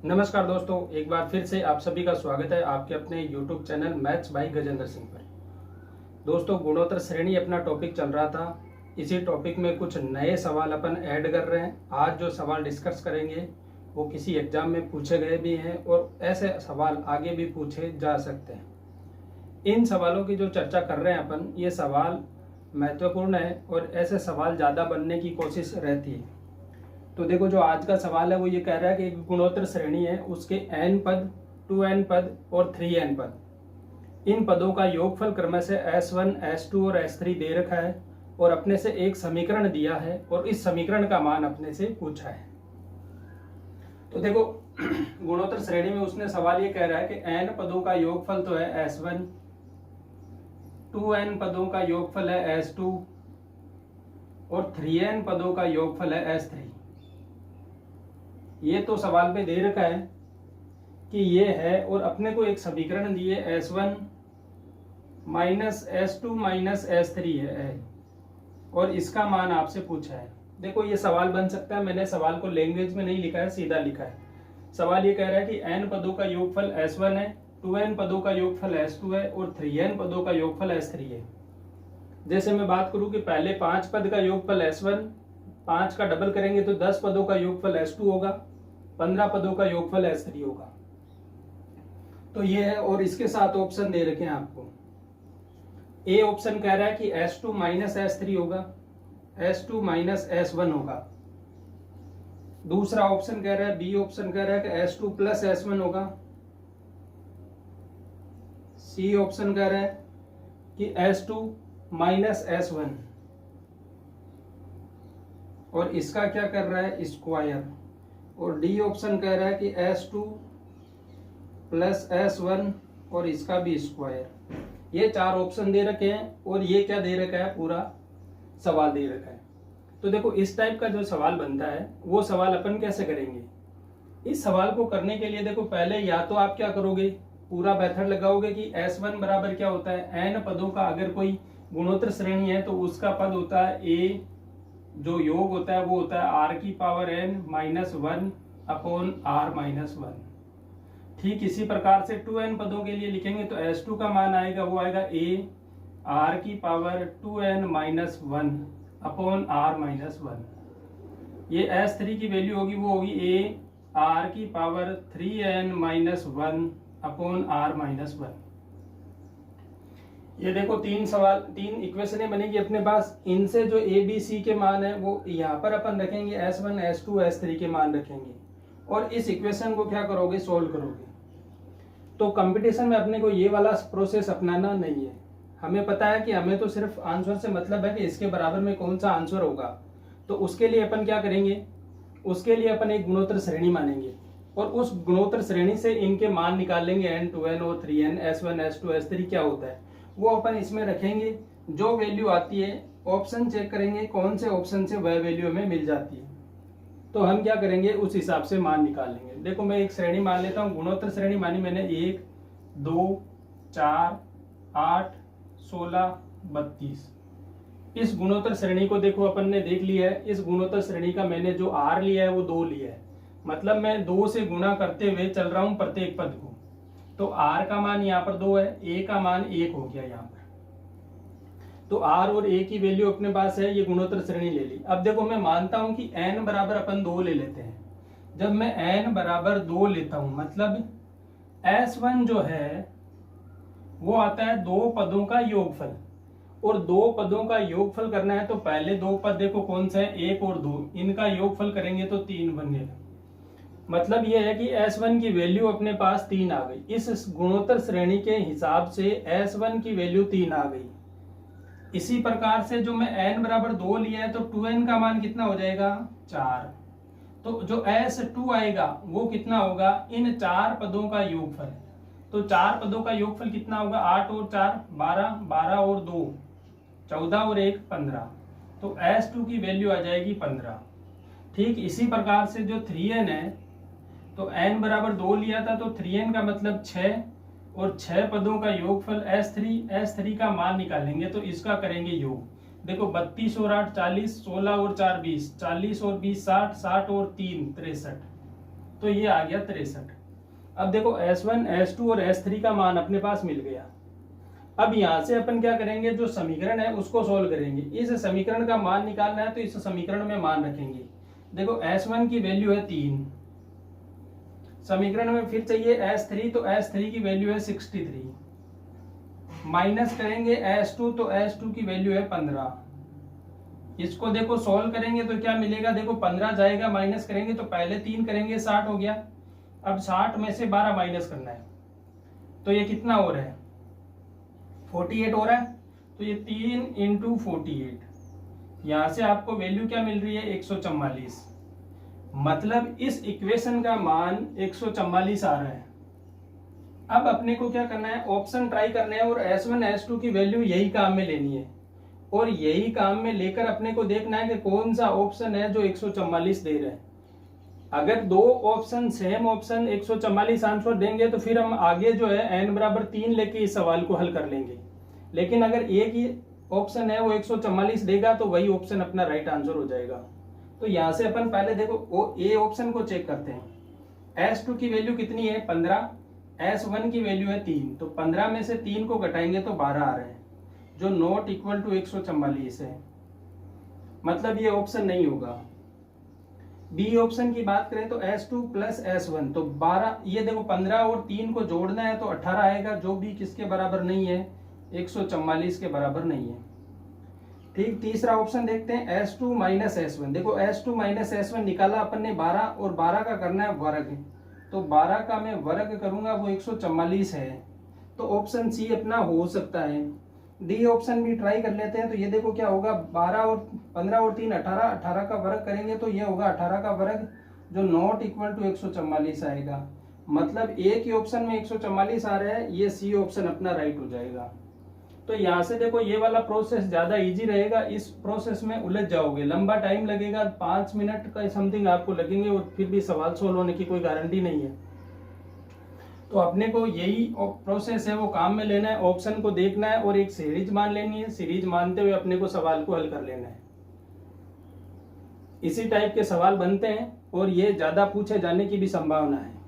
नमस्कार दोस्तों, एक बार फिर से आप सभी का स्वागत है आपके अपने YouTube channel maths by Gajendra Singh पर। दोस्तों, गुणोत्तर श्रेणी अपना टॉपिक चल रहा था। इसी टॉपिक में कुछ नए सवाल अपन ऐड कर रहे हैं। आज जो सवाल डिस्कस करेंगे वो किसी एग्जाम में पूछे गए भी हैं और ऐसे सवाल आगे भी पूछे जा सकते हैं। इन सवालों की जो चर्चा कर रहे हैं अपन, ये सवाल महत्वपूर्ण है और ऐसे सवाल ज़्यादा बनने की कोशिश रहती है। तो देखो, जो आज का सवाल है वो ये कह रहा है कि एक गुणोत्तर श्रेणी है, उसके n पद, 2n पद और 3n पद, इन पदों का योगफल क्रमशः से S1, S2 और S3 दे रखा है और अपने से एक समीकरण दिया है और इस समीकरण का मान अपने से पूछा है। तो देखो, गुणोत्तर श्रेणी में उसने सवाल ये कह रहा है कि n पदों का योगफल तो है S1, 2n पदों का योगफल है S2 और 3n पदों का योगफल है S3। ये तो सवाल पे दे रखा है कि ये है और अपने को एक समीकरण दिए S1 minus S2 minus S3 है और इसका मान आपसे पूछा है। देखो, ये सवाल बन सकता है, मैंने सवाल को लैंग्वेज में नहीं लिखा है, सीधा लिखा है। सवाल ये कह रहा है कि n पदों का योगफल S1 है, 2n पदों का योगफल S2 है और 3n पदों का योगफल S3 है। जैसे मैं बात करूं कि पहले 5 पद का योगफल S1, 5 का डबल करेंगे तो 10 पदों का योगफल S2 होगा, 15 पदों का योगफल S3 होगा। तो ये है और इसके साथ ऑप्शन दे रखे हैं आपको। ए ऑप्शन कह रहा है कि S2 माइनस S3 होगा, S2 माइनस S1 होगा। दूसरा ऑप्शन कह रहा है, बी ऑप्शन कह रहा है कि S2 प्लस S1 होगा। सी ऑप्शन कह रहा है कि S2 माइनस S1 और इसका क्या कर रहा है, स्क्वायर। और डी ऑप्शन कह रहा है कि S2 प्लस S1 और इसका भी स्क्वायर। ये 4 ऑप्शन दे रखे हैं और ये क्या दे रखा है, पूरा सवाल दे रखा है। तो देखो, इस टाइप का जो सवाल बनता है वो सवाल अपन कैसे करेंगे। इस सवाल को करने के लिए देखो, पहले या तो आप क्या करोगे, पूरा मेथड लगाओगे कि S1 बराबर क्या होता है, n पदों का अगर कोई गुणोत्तर श्रेणी है तो उसका पद होता है a, जो योग होता है वो होता है r की power n minus 1 upon r minus 1। ठीक इसी प्रकार से 2n पदों के लिए लिखेंगे तो S2 का मान आएगा, वो आएगा a r की power 2n minus 1 upon r minus 1। ये S3 की वैल्यू होगी, वो होगी a r की power 3n minus 1 upon r minus 1। ये देखो, 3 इक्वेशनें बनेगी अपने पास। इनसे जो ए बी सी के मान है वो यहाँ पर अपन रखेंगे, S1 S2 S3 के मान रखेंगे और इस इक्वेशन को क्या करोगे, सोल्व करोगे। तो कंपटीशन में अपने को ये वाला प्रोसेस अपनाना नहीं है। हमें पता है कि हमें तो सिर्फ आंसर से मतलब है कि इसके बराबर में कौन सा आंसर होगा। तो उसके लिए अपन क्या करेंगे, उसके लिए अपन एक गुणोत्तर श्रेणी मानेंगे और उस गुणोत्तर श्रेणी से इनके मान निकाल लेंगे, n 2n और 3n, S1 S2 S3 क्या होता है वो अपन इसमें रखेंगे। जो वैल्यू आती है ऑप्शन चेक करेंगे, कौन से ऑप्शन से वह वैल्यू हमें मिल जाती है तो हम क्या करेंगे, उस हिसाब से मान निकाल लेंगे। देखो, मैं एक श्रेणी मान लेता हूँ, गुणोत्तर श्रेणी मानी मैंने 1 2 4 8 16 32। इस गुणोत्तर श्रेणी को देखो अपन ने देख लिया है। इस गुणोत्तर श्रेणी का मैंने जो r लिया है वो 2 लिया है, मतलब मैं 2 से गुणा करते हुए चल रहा हूं प्रत्येक पद को। तो r का मान यहाँ पर 2 है, a का मान 1 हो गया यहाँ पर। तो r और a की वैल्यू अपने पास है, ये गुणोत्तर श्रेणी ले ली। अब देखो, मैं मानता हूं कि n बराबर अपन 2 ले लेते हैं। जब मैं n बराबर 2 लेता हूं मतलब S1 जो है वो आता है 2 पदों का योगफल और 2 पदों का योगफल करना है तो पहले 2 पद देखो कौन से हैं, 1 और 2, इनका योगफल करेंगे तो 3 बनेगा। मतलब यह है कि S1 की वैल्यू अपने पास 3 आ गई। इस गुणोत्तर श्रेणी के हिसाब से S1 की वैल्यू 3 आ गई। इसी प्रकार से जो मैं n बराबर 2 लिया है तो 2n का मान कितना हो जाएगा, 4। तो जो S2 आएगा वो कितना होगा, इन 4 पदों का योगफल। तो 4 पदों का योगफल कितना होगा, 8 और 4 12, 12 और 2 14 और 1 15। तो S2 की वैल्यू आ जाएगी 15। ठीक इसी प्रकार से जो 3n है, तो n बराबर 2 लिया था तो 3n का मतलब 6 और 6 पदों का योगफल S3 का मान निकालेंगे तो इसका करेंगे योग। देखो 32 और 8 40, 16 और 4 20, 40 और 20 60, 60 और 3 63। तो ये आ गया 63। अब देखो S1 S2 और S3 का मान अपने पास मिल गया। अब यहां से अपन क्या करेंगे, जो समीकरण है उसको सोल्व करेंगे। इस समीकरण का मान निकालना है तो इस समीकरण में मान रखेंगे। देखो S1 की वैल्यू है 3, समीकरण में फिर चाहिए S3, तो S3 की वैल्यू है 63, माइनस करेंगे S2, तो S2 की वैल्यू है 15। इसको देखो सोल्व करेंगे तो क्या मिलेगा, देखो 15 जाएगा, माइनस करेंगे तो पहले 3 करेंगे 60 हो गया। अब 60 में से 12 माइनस करना है तो ये कितना हो रहा है, 48 हो रहा है। तो ये 3 इंटू 48, यहां से आपको वैल्यू क्या मिल रही है, 144। मतलब इस इक्वेशन का मान 144 आ रहा है। अब अपने को क्या करना है, ऑप्शन ट्राई करने हैं और S1 S2 की वैल्यू यही काम में लेनी है और यही काम में लेकर अपने को देखना है कि कौन सा ऑप्शन है जो 144 दे रहा है। अगर दो ऑप्शन सेम ऑप्शन 144 आंसर देंगे तो फिर हम आगे जो है n बराबर 3 लेके इस सवाल को हल कर लेंगे। लेकिन अगर एक ही ऑप्शन है वो 144 देगा तो वही ऑप्शन अपना राइट आंसर हो जाएगा। तो यहां से अपन पहले देखो ए ऑप्शन को चेक करते हैं। S2 की वैल्यू कितनी है, 15, S1 की वैल्यू है 3, तो 15 में से 3 को घटाएंगे तो 12 आ रहे हैं, जो नॉट इक्वल टू 144 है। मतलब ये ऑप्शन नहीं होगा। बी ऑप्शन की बात करें तो S2 प्लस S1, तो 12, ये देखो 15 और 3 को जोड़ना है तो 18 आएगा, जो भी किसके बराबर नहीं है, 144 के बराबर नहीं है। ठीक, तीसरा ऑप्शन देखते हैं S2 माइनस S1। देखो S2 माइनस S1 निकाला अपन ने 12 और 12 का करना है वर्ग, तो 12 का मैं वर्ग करूंगा वो 144 है, तो ऑप्शन सी अपना हो सकता है। डी ऑप्शन भी ट्राई कर लेते हैं। तो ये देखो क्या होगा, 12 और 15 और 3 18, 18 का वर्ग करेंगे तो ये होगा 18 का वर्ग, जो नॉट इक्वल टू 144 आएगा। मतलब एक ही ऑप्शन में 144 आ रहा है, ये सी ऑप्शन अपना राइट हो जाएगा। तो यहाँ से देखो ये वाला प्रोसेस ज्यादा इजी रहेगा, इस प्रोसेस में उलझ जाओगे, लंबा टाइम लगेगा, 5 मिनट का समथिंग आपको लगेंगे और फिर भी सवाल सोल्व होने की कोई गारंटी नहीं है। तो अपने को यही प्रोसेस है वो काम में लेना है, ऑप्शन को देखना है और एक सीरीज मान लेनी है, सीरीज मानते हुए अपने को सवाल को हल कर लेना है। इसी टाइप के सवाल बनते हैं और ये ज्यादा पूछे जाने की भी संभावना है।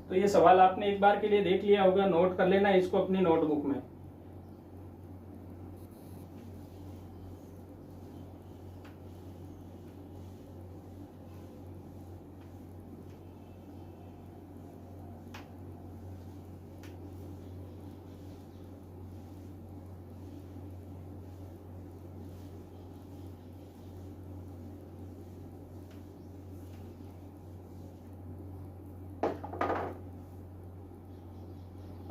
तो ये सवाल आपने एक बार के लिए देख लिया होगा, नोट कर लेना इसको अपनी नोटबुक में।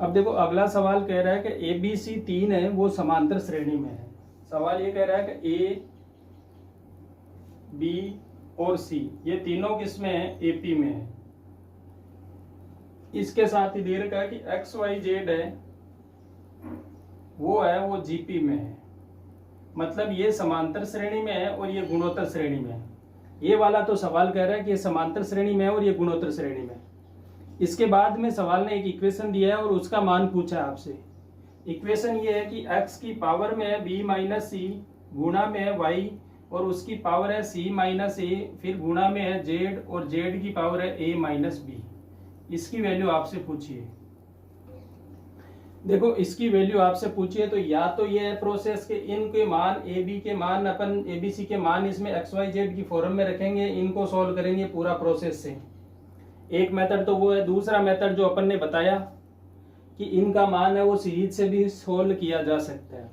अब देखो अगला सवाल कह रहा है कि ABC 3 है वो समांतर श्रेणी में है। सवाल ये कह रहा है कि A, B और C ये तीनों किसमें है, AP में है। इसके साथ ही दे रखा है कि XYZ है वो GP में है। मतलब ये समांतर श्रेणी में है और ये गुणोत्तर श्रेणी में है। ये वाला तो सवाल कह रहा है कि ये समांतर श्रेणी में है और ये गुणोत्तर श्रेणी में है। इसके बाद में सवाल ने एक इक्वेशन दिया है और उसका मान पूछा है आपसे। इक्वेशन ये है कि x की पावर में है b माइनस सी, गुणा में है y और उसकी पावर है c माइनस a, फिर गुणा में है z और z की पावर है a माइनस b। इसकी वैल्यू आपसे पूछिए। देखो इसकी वैल्यू आपसे पूछिए तो या तो ये है प्रोसेस के इनके मान ab के मान अपन abc के मान इसमें xyz की फॉर्म में रखेंगे, इनको सॉल्व करेंगे पूरा प्रोसेस से। एक मेथड तो वो है। दूसरा मेथड जो अपन ने बताया कि इनका मान है वो सीरीज से भी सोल्व किया जा सकता है।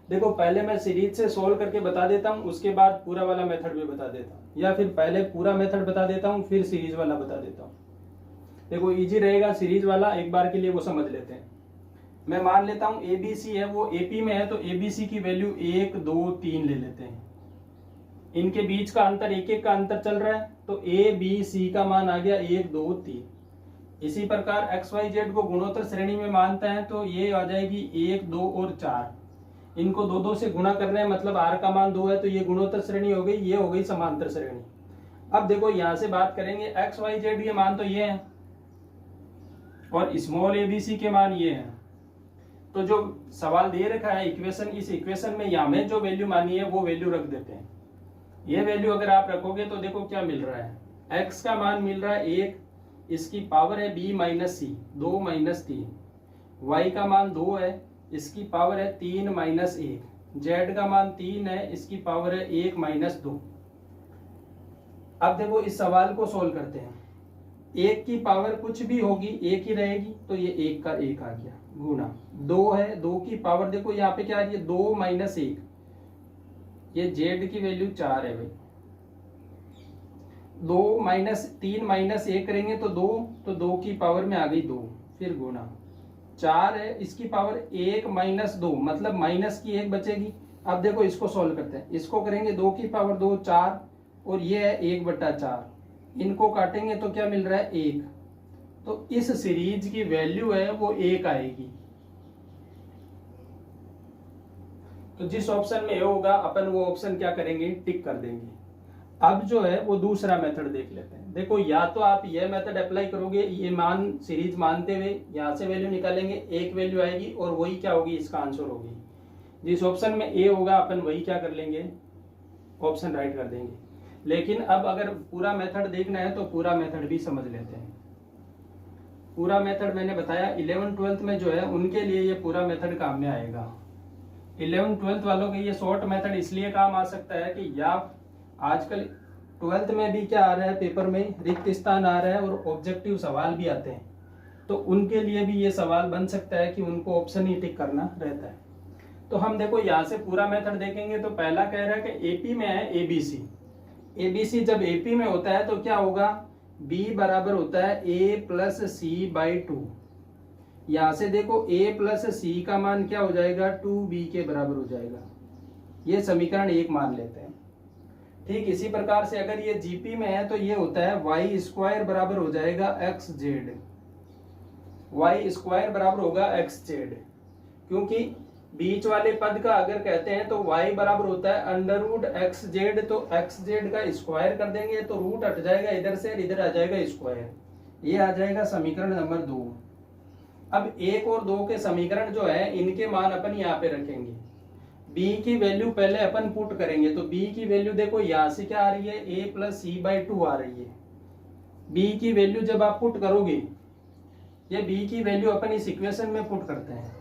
देखो पहले मैं सीरीज से सोल्व करके बता देता हूँ, उसके बाद पूरा वाला मेथड भी बता देता हूँ, या फिर पहले पूरा मेथड बता देता हूँ फिर सीरीज वाला बता देता हूँ। देखो इजी रहेगा सीरीज वाला, एक बार के लिए वो समझ लेते हैं। मैं मान लेता हूँ ABC है वो AP में है, तो ABC की वैल्यू 1 2 3 ले लेते हैं। इनके बीच का अंतर 1 का अंतर चल रहा है, तो ABC का मान आ गया 1 2 3। इसी प्रकार XYZ को गुणोत्तर श्रेणी में मानता है तो ये आ जाएगी 1 2 और 4। इनको 2 2 से गुणा करना है, मतलब R का मान 2 है, तो ये गुणोत्तर श्रेणी हो गई, ये हो गई समांतर श्रेणी। अब देखो यहां से बात करेंगे XYZ के मान तो ये है और स्मॉल abc के मान ये है। तो जो सवाल दे रखा है इक्वेशन, इस इक्वेशन में हमें जो वैल्यू मानी है वो वैल्यू रख देते हैं। ये वैल्यू अगर आप रखोगे तो देखो क्या मिल रहा है, x का मान मिल रहा है 1, इसकी पावर है b माइनस सी, 2 माइनस 3, y का मान 2 है, इसकी पावर है 3 माइनस 1, z का मान 3 है, इसकी पावर है 1 माइनस 2। अब देखो इस सवाल को सोल्व करते हैं। 1 की पावर कुछ भी होगी 1 ही रहेगी, तो ये 1 का 1 आ गया, गुना 2 है, 2 की पावर देखो यहाँ पे क्या आ रही है 2 माइनस 1, ये z की वैल्यू 4 है भाई। 2 माइनस 3 माइनस 1 करेंगे तो 2, तो 2 की पावर में आ गई 2, फिर गुना 4 है, इसकी पावर 1 माइनस 2, मतलब माइनस की 1 बचेगी। अब देखो इसको सॉल्व करते हैं, इसको करेंगे 2 की पावर 2 4, और ये है 1/4, इनको काटेंगे तो क्या मिल रहा है 1, तो इस सीरीज की वैल्यू है वो 1 आएगी। तो जिस ऑप्शन में ये होगा अपन वो ऑप्शन क्या करेंगे, टिक कर देंगे। अब जो है वो दूसरा मेथड देख लेते हैं। देखो या तो आप ये मेथड अप्लाई करोगे, ये मान सीरीज मानते हुए यहाँ से वैल्यू निकालेंगे, एक वैल्यू आएगी और वही क्या होगी, इसका आंसर होगी। जिस ऑप्शन में ए होगा अपन वही क्या कर लेंगे, ऑप्शन राइट कर देंगे। लेकिन अब अगर पूरा मेथड देखना है तो पूरा मेथड भी समझ लेते हैं। पूरा मेथड मैंने बताया 11th-12th में जो है उनके लिए ये पूरा मेथड काम में आएगा। 11th-12th वालों के ये शॉर्ट मेथड इसलिए काम आ सकता है कि या आजकल 12th में भी क्या आ रहा है, पेपर में रिक्त स्थान आ रहा है और ऑब्जेक्टिव सवाल भी आते हैं, तो उनके लिए भी ये सवाल बन सकता है कि उनको ऑप्शन ही टिक करना रहता है। तो हम देखो यहाँ से पूरा मेथड देखेंगे तो पहला कह रहा है कि एपी में है एबीसी। एबीसी जब एपी में होता है तो क्या होगा, बी बराबर होता है ए प्लस सी बाई 2। यहां से देखो a प्लस सी का मान क्या हो जाएगा, 2b के बराबर हो जाएगा। ये समीकरण 1 मान लेते हैं। ठीक इसी प्रकार से अगर ये जीपी में है तो ये होता है वाई स्क्वायर बराबर हो जाएगा एक्स जेड। वाई स्क्वायर बराबर होगा एक्स जेड, क्योंकि बीच वाले पद का अगर कहते हैं तो y बराबर होता है अंडर रूट एक्स जेड, तो एक्स जेड का स्क्वायर कर देंगे तो रूट हट जाएगा इधर से, इधर आ जाएगा स्क्वायर। ये आ जाएगा समीकरण नंबर 2। अब 1 और 2 के समीकरण जो है इनके मान अपन यहाँ पे रखेंगे। b की वैल्यू पहले अपन पुट करेंगे, तो b की वैल्यू देखो यहाँ से क्या आ रही है, a प्लस सी बाई 2 आ रही है। b की वैल्यू जब आप पुट करोगे, ये b की वैल्यू अपन इस इक्वेशन में पुट करते हैं,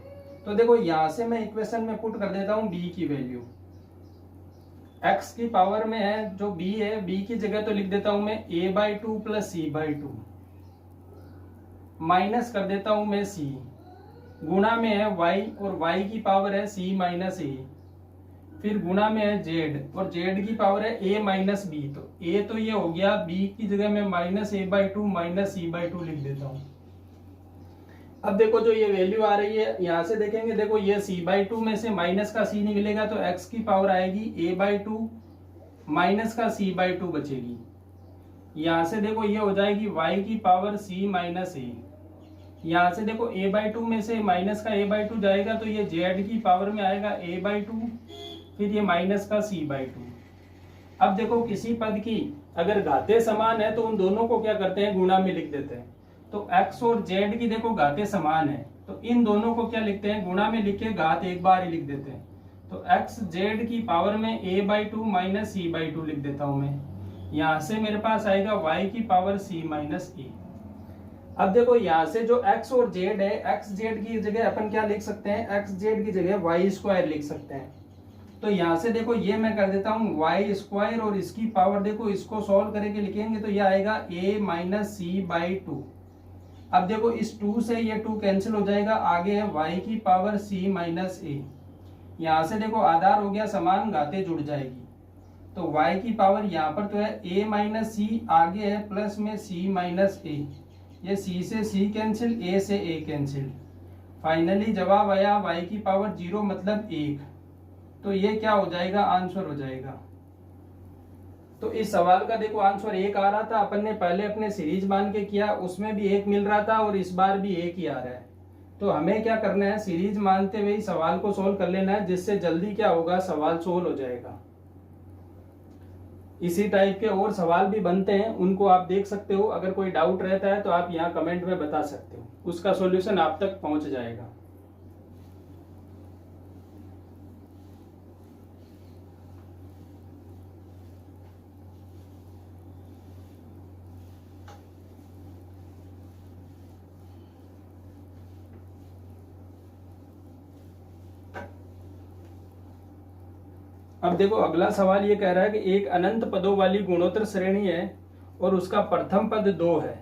तो देखो यहां से मैं इक्वेशन में पुट कर देता हूं b की वैल्यू। x की पावर में है जो b है, b की जगह तो लिख देता हूं मैं a by 2 plus C by 2, minus कर देता हूं मैं c, गुणा में है y और y की पावर है c माइनस a, फिर गुणा में है z और z की पावर है a माइनस b। तो a तो ये हो गया, b की जगह मैं minus a by 2 minus c by 2 लिख देता हूं। अब देखो जो ये वैल्यू आ रही है यहां से देखेंगे, देखो ये c बाई 2 में से माइनस का c निकलेगा तो x की पावर आएगी a बाई 2 माइनस का c बाई 2 बचेगी। यहां से देखो ये हो जाएगी y की पावर c माइनस a। यहां से देखो a बाई 2 में से माइनस का a बाई 2 जाएगा तो ये z की पावर में आएगा a बाई 2, फिर ये माइनस का c बाई 2। अब देखो किसी पद की अगर घातें समान है तो उन दोनों को क्या करते हैं, गुणा में लिख देते हैं। तो x और z की देखो घातें समान है तो इन दोनों को क्या लिखते हैं, गुणा में लिख के घात एक बार ही लिख देते हैं। तो x z की पावर में a by 2 minus C by 2 लिख देता हूं मैं। यहां से मेरे पास आएगा y की पावर c माइनस a। अब देखो यहां से जो x और z है, x z की जगह अपन क्या लिख सकते हैं, x z की जगह y स्क्वायर लिख सकते हैं। तो यहां से देखो ये मैं कर देता हूं y स्क्वायर और इसकी पावर देखो इसको सॉल्व करके लिखेंगे तो ये आएगा a माइनस सी बाई 2। अब देखो इस 2 से ये 2 कैंसिल हो जाएगा, आगे है y की पावर c माइनस a। यहाँ से देखो आधार हो गया समान, घातें जुड़ जाएगी तो y की पावर यहाँ पर तो है a माइनस सी, आगे है प्लस में c माइनस a। ये c से c कैंसिल, a से a कैंसिल, फाइनली जवाब आया y की पावर 0 मतलब 1। तो ये क्या हो जाएगा, आंसर हो जाएगा। तो इस सवाल का देखो आंसर 1 आ रहा था, अपन ने पहले अपने सीरीज मान के किया उसमें भी 1 मिल रहा था और इस बार भी 1 ही आ रहा है। तो हमें क्या करना है, सीरीज मानते हुए सवाल को सोल्व कर लेना है, जिससे जल्दी क्या होगा, सवाल सोल्व हो जाएगा। इसी टाइप के और सवाल भी बनते हैं, उनको आप देख सकते हो। अगर कोई डाउट रहता है तो आप यहाँ कमेंट में बता सकते हो, उसका सॉल्यूशन आप तक पहुंच जाएगा। अब देखो अगला सवाल ये कह रहा है कि एक अनंत पदों वाली गुणोत्तर श्रेणी है और उसका प्रथम पद 2 है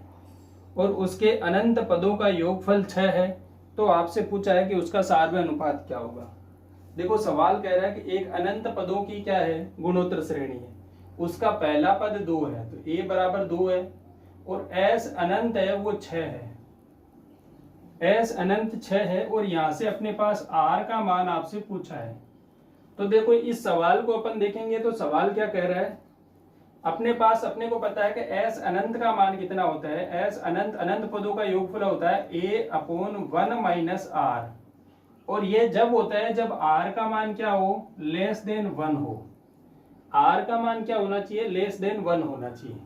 और उसके अनंत पदों का योगफल 6 है, तो आपसे पूछा है कि उसका सारवे अनुपात क्या होगा। देखो सवाल कह रहा है कि एक अनंत पदों की क्या है, गुणोत्तर श्रेणी है, उसका पहला पद 2 है तो a बराबर 2 है और s अनंत है वो 6 है, s अनंत 6 है और यहां से अपने पास r का मान आपसे पूछा है। तो देखो इस सवाल को अपन देखेंगे तो सवाल क्या कह रहा है, अपने पास अपने को पता है कि s अनंत का मान कितना होता है, s अनंत अनंत पदों का योगफल होता है a/1 माइनस r, और ये जब होता है जब r का मान क्या हो, लेस देन 1 हो। r का मान क्या होना चाहिए, लेस देन 1 होना चाहिए,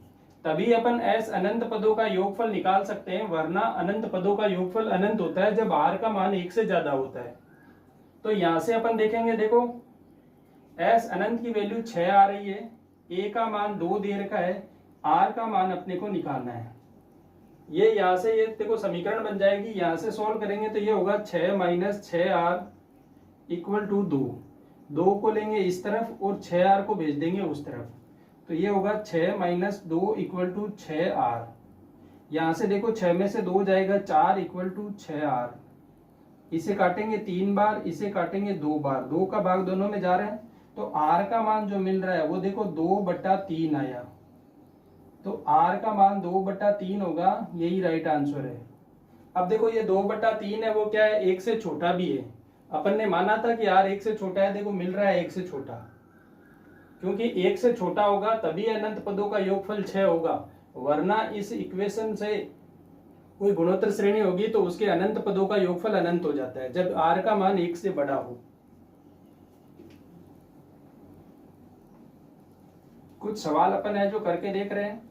तभी अपन s अनंत पदों का योगफल निकाल सकते हैं, वरना अनंत पदों का योगफल अनंत होता है जब r का मान 1 से ज्यादा होता है। तो यहां से अपन देखेंगे, देखो s अनंत की वैल्यू 6 आ रही है, a का मान 2 दे रखा है, r का मान अपने को निकालना है। ये यहां से ये देखो समीकरण बन जाएगी, यहां से सॉल्व करेंगे तो ये होगा 6 माइनस 6r इक्वल टू 2 को लेंगे इस तरफ और 6r को भेज देंगे उस तरफ, तो ये होगा 6 माइनस 2 इक्वल टू 6r। यहां से देखो 6 में से 2 जाएगा 4 इक्वल टू 6r, इसे काटेंगे 3 बार, इसे काटेंगे 2 बार, 2 का भाग दोनों में जा रहा है, तो r का मान जो मिल रहा है वो देखो 2/3 आया, तो r का मान 2/3 होगा, यही राइट आंसर है। अब देखो ये 2/3 है वो क्या है, 1 से छोटा भी है, अपन ने माना था कि r 1 से छोटा है, देखो मिल रहा है 1 से छोटा, क्योंकि 1 से छोटा होगा तभी अनंत पदों का योगफल 6 होगा, वरना इस इक्वेशन से कोई गुणोत्तर श्रेणी होगी तो उसके अनंत पदों का योगफल अनंत हो जाता है जब r का मान 1 से बड़ा हो। कुछ सवाल अपन है जो करके देख रहे हैं।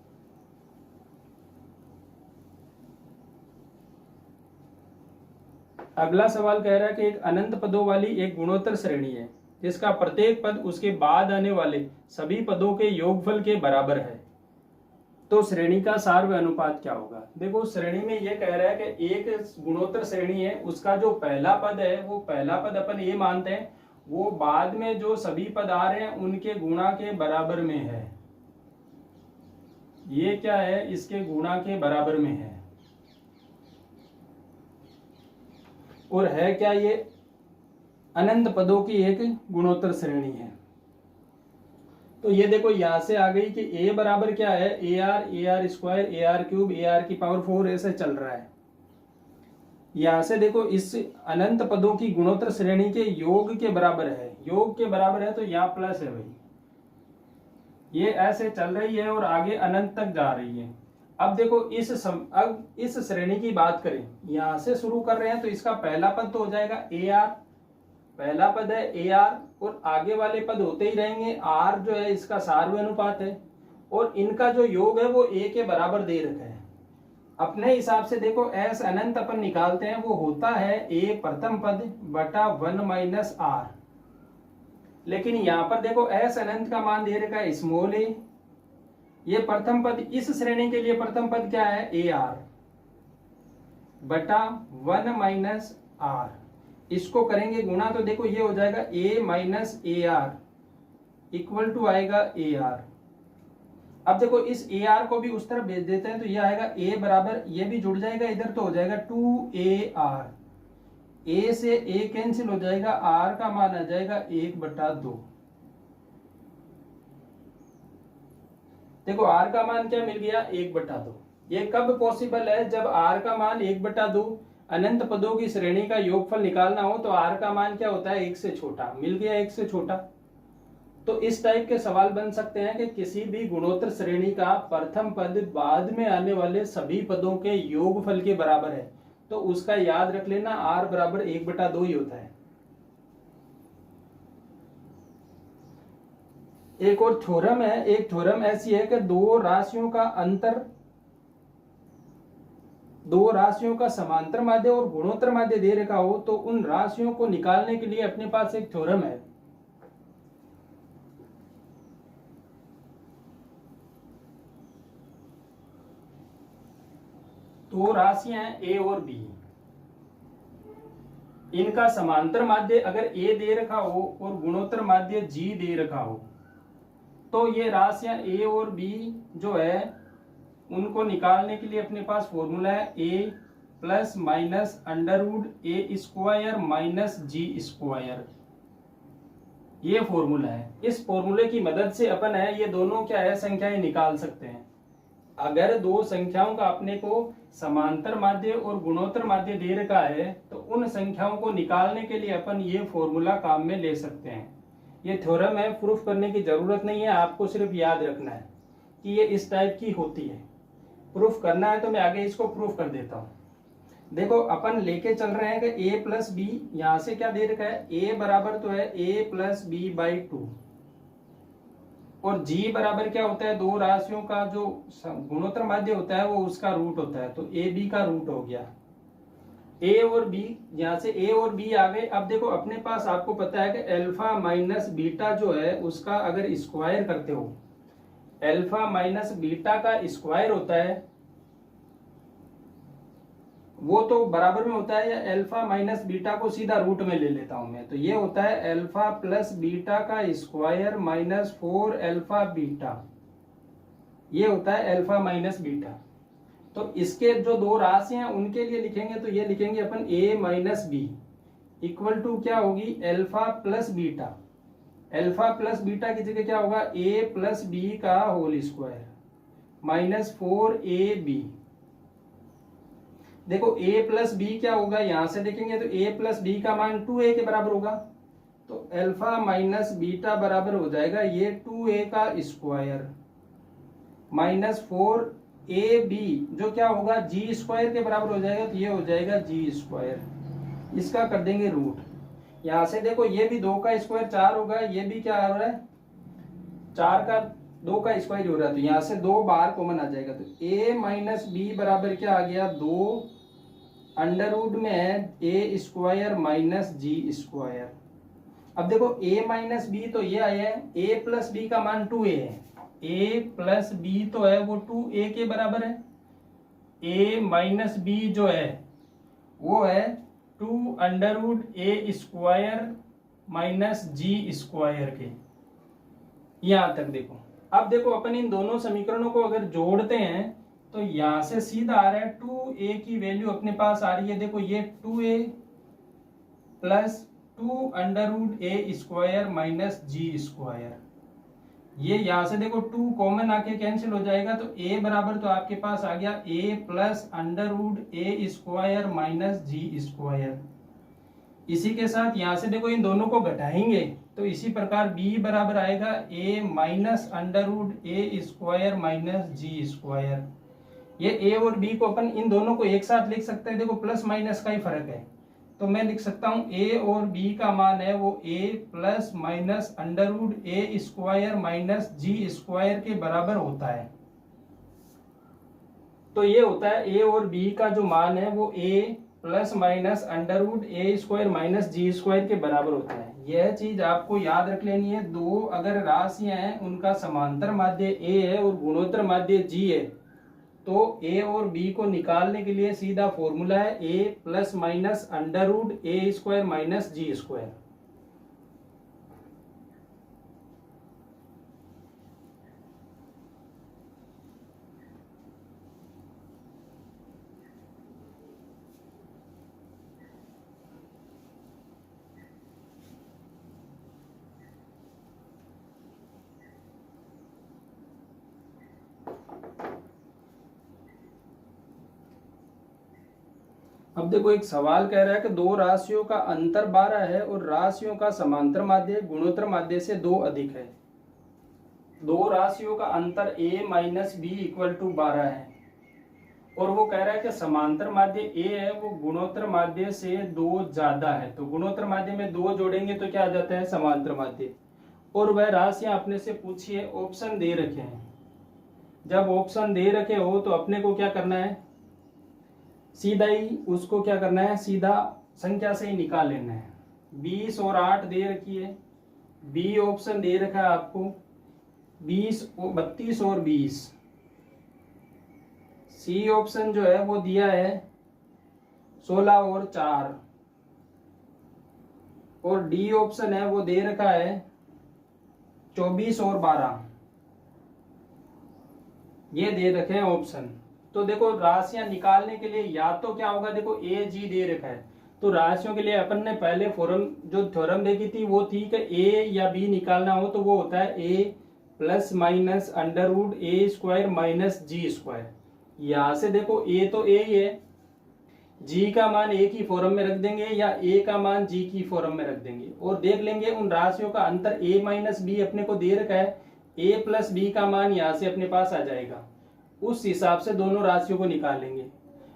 अगला सवाल कह रहा है कि एक अनंत पदों वाली एक गुणोत्तर श्रेणी है जिसका प्रत्येक पद उसके बाद आने वाले सभी पदों के योगफल के बराबर है, तो श्रेणी का सार्व अनुपात क्या होगा। देखो श्रेणी में ये कह रहा है कि एक गुणोत्तर श्रेणी है, उसका जो पहला पद है वो पहला पद अपन ये मानते हैं वो बाद में जो सभी पद आ रहे हैं उनके गुणा के बराबर में है, ये क्या है, इसके गुणा के बराबर में है, और है क्या, ये अनंत पदों की एक गुणोत्तर श्रेणी है। तो ये देखो यहां से आ गई कि a बराबर क्या है, ar स्क्वायर ar³ ar⁴ ऐसे चल रहा है। यहां से देखो इस अनंत पदों की गुणोत्तर श्रेणी के योग के बराबर है, योग के बराबर है तो यहाँ प्लस है भाई, ये ऐसे चल रही है और आगे अनंत तक जा रही है। अब देखो अब इस श्रेणी की बात करें, यहां से शुरू कर रहे हैं तो इसका पहला पद तो हो जाएगा ar, पहला पद है ar और आगे वाले पद होते ही रहेंगे, r जो है इसका सार्व अनुपात है और इनका जो योग है वो a के बराबर दे रखा है। अपने हिसाब से देखो s अनंत अपन निकालते हैं वो होता है a प्रथम पद बटा 1 माइनस r, लेकिन यहां पर देखो s अनंत का मान दे रखा है स्मॉल a, ये प्रथम पद, इस श्रेणी के लिए प्रथम पद क्या है ar बटा 1 माइनस r, इसको करेंगे गुणा तो देखो ये हो जाएगा a minus ar equal to आएगा ar। अब देखो इस ar को भी उस तरफ भेज देते हैं तो ये आएगा a बराबर, ये भी जुड़ जाएगा इधर तो हो जाएगा 2ar, a से a कैंसिल हो जाएगा, r का मान आ जाएगा 1/2। देखो r का मान क्या मिल गया, 1/2। ये कब पॉसिबल है, जब r का मान 1/2 अनंत पदों की श्रेणी का योगफल निकालना हो तो r का मान क्या होता है, 1 से छोटा, मिल गया 1 से छोटा। तो इस टाइप के सवाल बन सकते हैं कि किसी भी गुणोत्तर श्रेणी का प्रथम पद बाद में आने वाले सभी पदों के योगफल के बराबर है, तो उसका याद रख लेना r बराबर 1/2 ही होता है। एक और थ्योरम है, एक थ्योरम ऐसी है कि दो राशियों का समांतर माध्य और गुणोत्तर माध्य दे रखा हो तो उन राशियों को निकालने के लिए अपने पास एक थ्योरम है। दो राशियां हैं a और b, इनका समांतर माध्य अगर ए दे रखा हो और गुणोत्तर माध्य जी दे रखा हो, तो ये राशियां ए और बी जो है उनको निकालने के लिए अपने पास फॉर्मूला है ए plus minus under root A square minus G square. ये फॉर्मूला है। इस फॉर्मूले की मदद से अपन है ये दोनों क्या है संख्याएं निकाल सकते हैं। अगर दो संख्याओं का अपने को समांतर माध्य और गुणोत्तर माध्य दे रखा है तो उन संख्याओं को निकालने के लिए अपन ये फॉर्मूला काम में ले सकते हैं। ये थ्योरम है, प्रूफ करने की जरूरत नहीं है, आपको सिर्फ याद रखना है कि ये इस टाइप की होती है। प्रूफ करना है तो मैं आगे इसको प्रूफ कर देता हूँ। देखो अपन लेके चल रहे हैं कि a प्लस बी, यहां से क्या दे रखा है a बराबर तो है a प्लस बी बाई 2 और g बराबर क्या होता है दो राशियों का जो गुणोत्तर माध्य होता है वो उसका रूट होता है, तो a b का रूट हो गया। a और b, यहां से a और b आ गए। अब देखो अपने पास आपको पता है कि अल्फा माइनस बीटा जो है उसका अगर स्क्वायर करते हो, अल्फा माइनस बीटा का स्क्वायर होता है वो तो बराबर में होता है, या अल्फा माइनस बीटा को सीधा रूट में ले लेता हूं मैं, तो ये होता है अल्फा प्लस बीटा का स्क्वायर माइनस 4 अल्फा बीटा। ये होता है अल्फा माइनस बीटा। तो इसके जो दो राशियां हैं उनके लिए लिखेंगे तो ये लिखेंगे अपन a minus B equal to क्या होगी alpha plus beta. Alpha plus beta की जगह क्या होगा a प्लस बी का होल स्क्वायर माइनस 4ab। देखो a प्लस बी क्या होगा, यहां से देखेंगे तो a प्लस बी का मान 2a के बराबर होगा, तो अल्फा माइनस बीटा बराबर हो जाएगा ये 2a का स्क्वायर माइनस 4ab जो क्या होगा जी स्क्वायर के बराबर हो जाएगा, तो ये हो जाएगा जी स्क्वायर। इसका कर देंगे रूट। यहां से देखो ये भी 2 का स्क्वायर 4 होगा, ये भी क्या हो रहा है 4 का 2 का स्क्वायर हो रहा है, तो यहां से 2 बाहर कॉमन आ जाएगा, तो a माइनस बी बराबर क्या आ गया 2 अंडर रूट में है ए स्क्वायर माइनस जी स्क्वायर। अब देखो a माइनस बी तो ये आया है, a प्लस बी का मान 2a है, a प्लस बी तो है वो 2a के बराबर है। a माइनस बी जो है वो है 2 under root A square minus G square के। यहां तक देखो। अब देखो अपन इन दोनों समीकरणों को अगर जोड़ते हैं तो यहां से सीधा आ रहा है 2a की वैल्यू अपने पास आ रही है, देखो ये 2a plus 2 under root A square minus G square. ये यहां से देखो 2 कॉमन आके कैंसिल हो जाएगा, तो a बराबर तो आपके पास आ गया a plus under root A square minus G square. इसी के साथ यहां से देखो इन दोनों को घटाएंगे तो इसी प्रकार b बराबर आएगा a minus under root A square minus G square. ये a और b को अपन इन दोनों को एक साथ लिख सकते हैं, देखो प्लस माइनस का ही फर्क है, तो मैं लिख सकता हूं a और b का मान है वो a plus minus under root A square minus G square के बराबर होता है। तो ये होता है a और b का जो मान है वो a plus minus under root A square minus G square के बराबर होता है। यह चीज आपको याद रख लेनी है। दो अगर राशियां हैं उनका समांतर माध्य a है और गुणोत्तर माध्य g है, तो a और b को निकालने के लिए सीधा फॉर्मूला है a plus minus under root A square minus G square. अब देखो एक सवाल कह रहा है कि दो राशियों का अंतर 12 है और राशियों का समांतर माध्य गुणोत्तर माध्य से 2 अधिक है। दो राशियों का अंतर a minus B equal to 12 है और वो कह रहा है कि समांतर माध्य a है वो गुणोत्तर माध्य से 2 ज्यादा है। तो गुणोत्तर माध्य में 2 जोड़ेंगे तो क्या आ जाता है समांतर माध्य। और वह राशियां अपने से पूछिए, ऑप्शन दे रखे हैं। जब ऑप्शन दे रखे हो तो अपने को क्या करना है, सीधा ही उसको क्या करना है, सीधा संख्या से ही निकाल लेना है। 20 और 8 दे रखी है, बी ऑप्शन दे रखा है आपको 32 और 20। सी ऑप्शन जो है वो दिया है 16 और 4। और डी ऑप्शन है वो दे रखा है 24 और 12, ये दे रखे हैं ऑप्शन। तो देखो राशियां निकालने के लिए या तो क्या होगा, देखो ए जी दे रखा है, तो राशियों के लिए अपन ने पहले थ्योरम देखी थी वो थी कि ए या बी निकालना हो तो वो होता है ए plus minus under root A square minus G square. यहां से देखो ए तो ए ही है, जी का मान ए की फॉर्म में रख देंगे या ए का मान जी की फॉर्म में रख देंगे और देख लेंगे उन राशियों का अंतर ए माइनस बी अपने को दे रखा है, ए प्लस बी का मान यहां से अपने पास आ जाएगा, उस हिसाब से दोनों राशियों को निकालेंगे।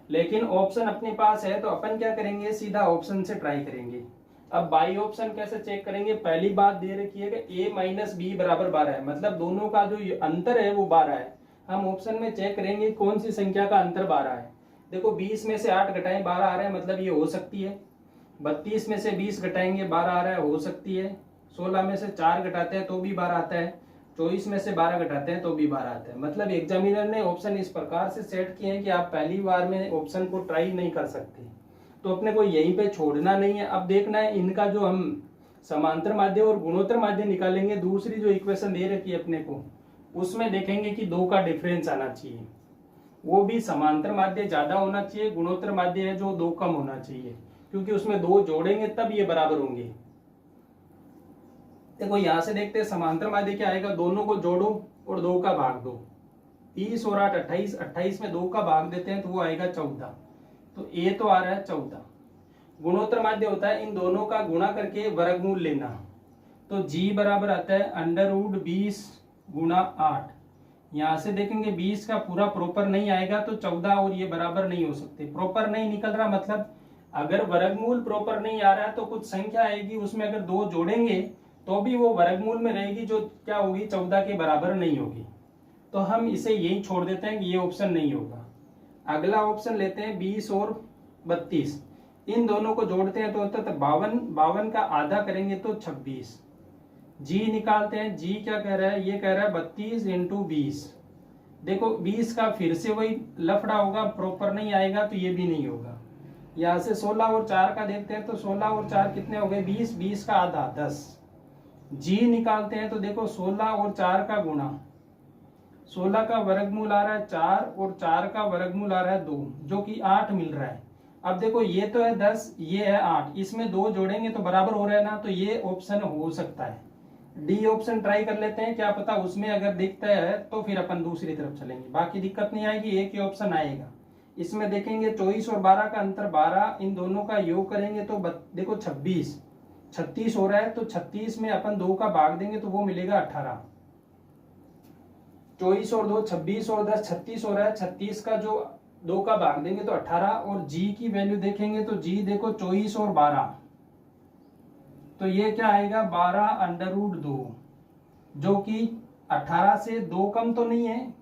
लेकिन ऑप्शन अपने पास है तो अपन क्या करेंगे, सीधा ऑप्शन से ट्राई करेंगे। अब बाई ऑप्शन कैसे चेक करेंगे, पहली बात दे रखी है कि a माइनस बी बराबर 12 है, मतलब दोनों का जो अंतर है वो 12 है। हम ऑप्शन में चेक करेंगे कौन सी संख्या का अंतर 12 है। देखो 20 में से 8 घटाएं 12 आ रहा है, मतलब ये हो सकती है। 32 में से 20 घटाएंगे 12 आ रहा है, हो सकती है। 16 में से 4 घटाते हैं तो भी 12 आता है। 24 में से 12 घटाते हैं तो भी 12 आता है। मतलब एग्जामिनर ने ऑप्शन इस प्रकार से सेट किए हैं कि आप पहली बार में ऑप्शन को ट्राई नहीं कर सकते, तो अपने को यहीं पे छोड़ना नहीं है। अब देखना है इनका जो हम समांतर माध्य और गुणोत्तर माध्य निकालेंगे, दूसरी जो इक्वेशन दे रखी है अपने को, उसमें देखेंगे कि 2 का डिफरेंस आना चाहिए, वो भी समांतर माध्य ज्यादा होना चाहिए, गुणोत्तर माध्य है जो 2 कम होना चाहिए, क्योंकि उसमें 2 जोड़ेंगे तब ये बराबर होंगे। देखो यहां से देखते हैं समांतर माध्य क्या आएगा, दोनों को जोड़ो और 2 का भाग दो। 30 और 8 28, 28 में 2 का भाग देते हैं तो वो आएगा 14, तो ए तो आ रहा है 14। गुणोत्तर माध्य होता है इन दोनों का गुणा करके वर्गमूल लेना, तो जी बराबर आता है अंडर रूट 20 गुणा 8। यहां से देखेंगे 20 का पूरा प्रॉपर नहीं आएगा तो 14 और ये बराबर नहीं हो सकते। प्रॉपर नहीं निकल रहा मतलब अगर वर्गमूल प्रॉपर नहीं आ रहा है तो कुछ संख्या आएगी उसमें अगर 2 जोड़ेंगे तो भी वो वर्गमूल में रहेगी, जो क्या होगी 14 के बराबर नहीं होगी। तो हम इसे यही छोड़ देते हैं कि ये ऑप्शन नहीं होगा। अगला ऑप्शन लेते हैं 20 और 32, इन दोनों को जोड़ते हैं तो होता है 52, 52 का आधा करेंगे तो 26। जी निकालते हैं, जी क्या कह रहा है, ये कह रहा है 32 इंटू 20। देखो 20 का फिर से वही लफड़ा होगा, प्रॉपर नहीं आएगा तो ये भी नहीं होगा। यहाँ से 16 और 4 का देखते हैं तो 16 और 4 कितने हो गए 20, 20 का आधा 10। जी निकालते हैं तो देखो 16 और 4 का गुणा, 16 का वर्गमूल आ रहा है 4 और 4 का वर्गमूल आ रहा है 2, जो कि 8 मिल रहा है। अब देखो ये तो है 10, ये है 8, इसमें 2 जोड़ेंगे तो बराबर हो रहा है ना, तो ये ऑप्शन हो सकता है। डी ऑप्शन ट्राई कर लेते हैं, क्या पता उसमें अगर दिखता है तो फिर अपन दूसरी तरफ चलेंगे, बाकी दिक्कत नहीं आएगी, एक ही ऑप्शन आएगा। इसमें देखेंगे 24 और 12 का अंतर 12, इन दोनों का योग करेंगे तो देखो 36 हो रहा है, तो 36 में अपन 2 का भाग देंगे तो वो मिलेगा 18। 24 और 2 26 और 10 36 हो रहा है, 36 का जो 2 का भाग देंगे तो 18। और जी की वैल्यू देखेंगे तो जी देखो 24 और 12, तो ये क्या आएगा 12 अंडर रूट 2, जो कि 18 से 2 कम तो नहीं है,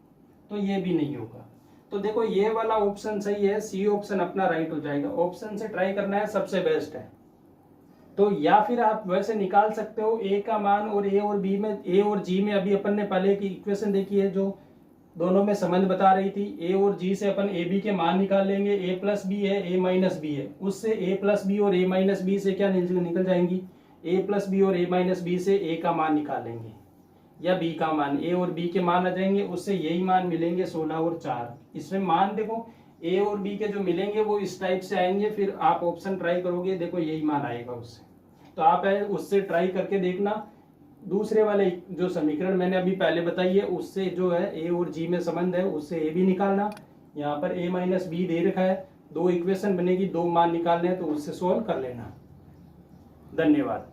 तो ये भी नहीं होगा। तो देखो ये वाला ऑप्शन सही है, सी ऑप्शन अपना राइट हो जाएगा। ऑप्शन से ट्राई करना है, सबसे बेस्ट है। तो या फिर आप वैसे निकाल सकते हो ए का मान, और ए और बी में, ए और जी में अभी अपन ने पहले की इक्वेशन देखी है जो दोनों में संबंध बता रही थी। ए और जी से अपन ए बी के मान निकाल लेंगे, ए प्लस बी है ए माइनस बी है, उससे ए प्लस बी और ए माइनस बी से क्या निकल जाएंगी, ए प्लस बी और ए माइनस बी से ए का मान निकालेंगे या बी का मान, ए और बी के मान आ जाएंगे, उससे यही मान मिलेंगे 16 और 4। इसमें मान देखो ए और बी के जो मिलेंगे वो इस टाइप से आएंगे, फिर आप ऑप्शन ट्राई करोगे देखो यही मान आएगा उससे। तो आप उससे ट्राई करके देखना। दूसरे वाले जो समीकरण मैंने अभी पहले बताई है उससे जो है ए और जी में संबंध है, उससे ए भी निकालना। यहाँ पर ए माइनस बी दे रखा है, 2 इक्वेशन बनेगी, 2 मान निकालने हैं तो उससे सोल्व कर लेना। धन्यवाद।